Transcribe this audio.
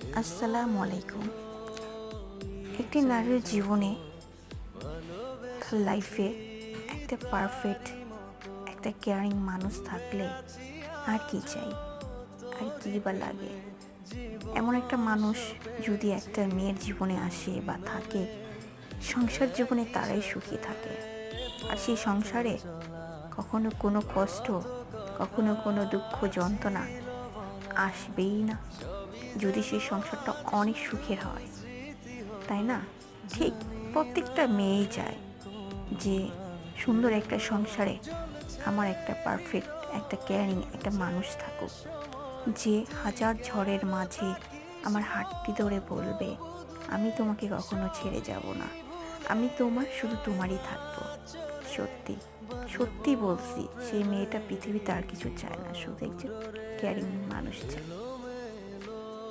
আসসালামু আলাইকুম। একটি নারীর জীবনে, তার লাইফে একটা পারফেক্ট, একটা কেয়ারিং মানুষ থাকলে আর কি চাই, আর কি বা লাগে। এমন একটা মানুষ যদি একটা মেয়ের জীবনে আসে বা থাকে, সংসার জীবনে তারাই সুখী থাকে। আর সেই সংসারে কখনো কোনো কষ্ট, কখনো কোনো দুঃখ যন্ত্রণা আসবেই না, যদি সেই সংসারটা অনেক সুখের হয়, তাই না? ঠিক প্রত্যেকটা মেয়েই চায় যে সুন্দর একটা সংসারে আমার একটা পারফেক্ট, একটা কেয়ারিং একটা মানুষ থাকুক, যে হাজার ঝড়ের মাঝে আমার হাতটি ধরে বলবে, আমি তোমাকে কখনো ছেড়ে যাব না, আমি তোমার, শুধু তোমারই থাকবো। সত্যি সত্যি বলছি, সেই মেয়েটা পৃথিবীতে আর কিছু চায় না, শুধু একজন কেয়ারিং মানুষ চায়।